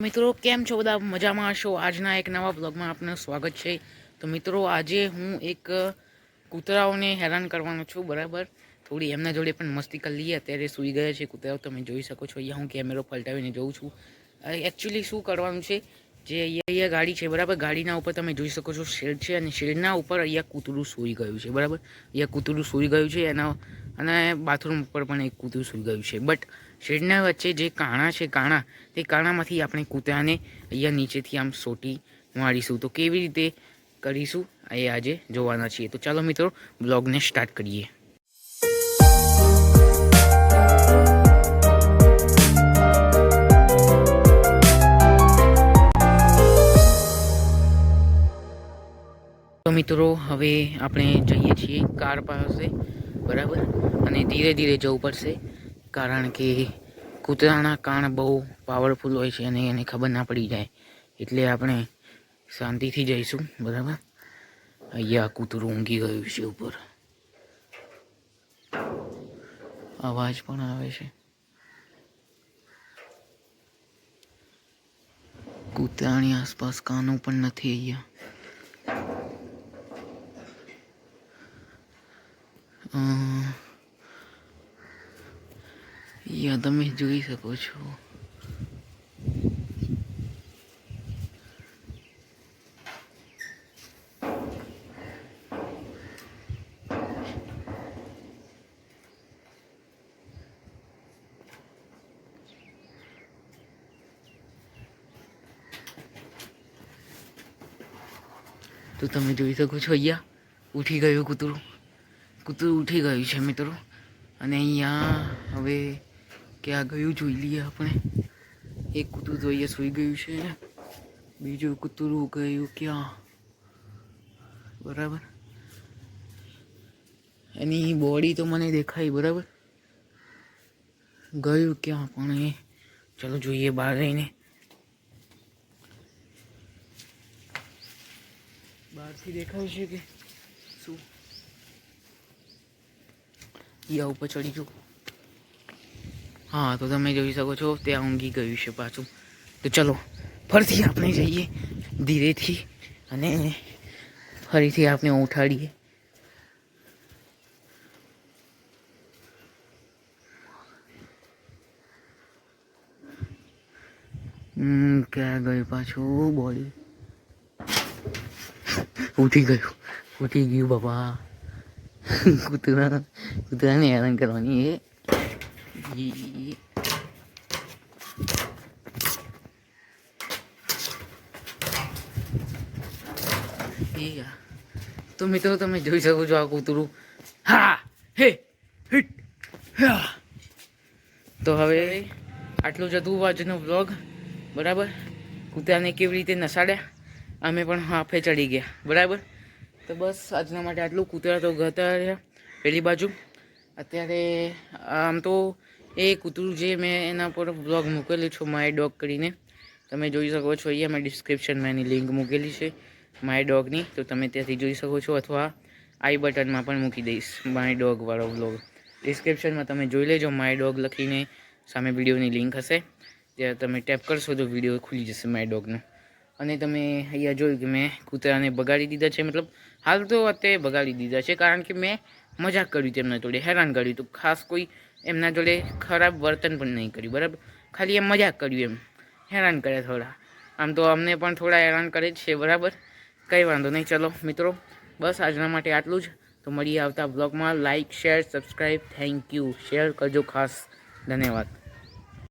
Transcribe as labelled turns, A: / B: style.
A: મિત્રો કેમ છો બધા મજામાં હશો। આજના એક નવા બ્લોગમાં આપનું સ્વાગત છે। તો મિત્રો આજે હું એક કૂતરાઓને હેરાન કરવાનો છું બરાબર। થોડી એમના જોડે પણ મસ્તી કરી લઈએ। અત્યારે સૂઈ ગયા છે કૂતરાઓ, તમે જોઈ શકો છો। અહીંયા હું કેમેરો પલટાવીને જોઉં છું। એકચ્યુઅલી શું કરવાનું છે, જે અહીંયા ગાડી છે બરાબર, ગાડીના ઉપર તમે જોઈ શકો છો શેડ છે, અને શેડના ઉપર અહીંયા કૂતરું સૂઈ ગયું છે બરાબર। અહીંયા કૂતરું સૂઈ ગયું છે એના, અને બાથરૂમ ઉપર પણ એક કૂતરું સૂઈ ગયું છે। બટ શેડના વચ્ચે જે કાણા છે, તે કાણામાંથી આપણે કૂતરાને અહીંયા નીચેથી આમ સોટી મારીશું। તો કેવી રીતે કરીશું એ આજે જોવાના છીએ। તો ચાલો મિત્રો બ્લોગને સ્ટાર્ટ કરીએ। તો મિત્રો હવે આપણે જઈએ છીએ કાર પાસે બરાબર, અને ધીરે ધીરે જવું પડશે, કારણ કે કૂતરાના કાન બહુ પાવરફુલ હોય છે અને એને ખબર ના પડી જાય, એટલે આપણે શાંતિથી જઈશું બરાબર। અહીંયા કૂતરું ઊંઘી ગયું છે ઉપર, અવાજ પણ આવે છે। કૂતરાની આસપાસ કાનો પણ નથી અહીંયા। અહીંયા તમે જોઈ શકો છો। તો તમે જોઈ શકો છો અહીંયા ઉઠી ગયું કૂતરું ઉઠી ગયું છે મિત્રો। અને અહીંયા હવે ક્યાં ગયું જોઈ લઈએ આપણે। એક કૂતરું તો અહીંયા સૂઈ ગયું છે, બીજું કૂતરું ગયું ક્યાં બરાબર। એની બોડી તો મને દેખાય બરાબર, ગયું ક્યાં પણ એ ચાલો જોઈએ બહાર રહીને। બહારથી દેખાય છે કે શું? યા ઉપર ચડી જાઉં। હા, તો તમે જોઈ શકો છો ત્યાં ઊંઘી ગયું છે પાછું। તો ચલો ફરીથી આપણે જઈએ ધીરેથી, અને ફરીથી આપણે ઉઠાડીએ। ક્યાં ગયું પાછું બોડી? ઉઠી ગયું બાપા। કૂતરાને હેરાન કરવાની એ તો મિત્રો તમે જોઈ શકો છો આ કૂતરું તો હવે આટલું જ હતું આજનો વ્લોગ બરાબર। કૂતરાને કેવી રીતે નસાડ્યા, અમે પણ હાફે ચડી ગયા બરાબર। તો બસ આજના માટે આટલું। કૂતરા તો ગતા રહ્યા પેલી બાજુ। અત્યારે આમ તો એ કૂતરું જે મેં એના પર બ્લોગ મૂકેલું છે માય ડોગ કરીને, તમે જોઈ શકો છો। અહીંયા મેં ડિસ્ક્રિપ્શનમાં એની લિંક મૂકેલી છે માય ડોગની, તો તમે ત્યાંથી જોઈ શકો છો, અથવા આઈ બટનમાં પણ મૂકી દઈશ માય ડોગવાળો બ્લોગ। ડિસ્ક્રિપ્શનમાં તમે જોઈ લેજો, માય ડોગ લખીને સામે વિડીયોની લિંક હશે, ત્યાં તમે ટેપ કરશો તો વિડીયો ખુલી જશે માય ડોગનો। અને તમે અહીંયા જોયું કે મેં કૂતરાને બગાડી દીધા છે, મતલબ હાલ તો અત્યારે બગાડી દીધા છે, કારણ કે મેં મજાક કર્યું તેમના જોડે, હેરાન કર્યું હતું। ખાસ કોઈ એમના જોડે ખરાબ વર્તન પણ નહીં કર્યું બરાબર, ખાલી એમ મજાક કર્યું, એમ હેરાન કર્યા થોડા। આમ તો અમને પણ થોડા હેરાન કરે જ છે બરાબર, કંઈ વાંધો નહીં। ચલો મિત્રો બસ આજના માટે આટલું જ। તો મળીએ આવતા બ્લોગમાં। Like, share, subscribe, thank you, share કરજો ખાસ, ધન્યવાદ।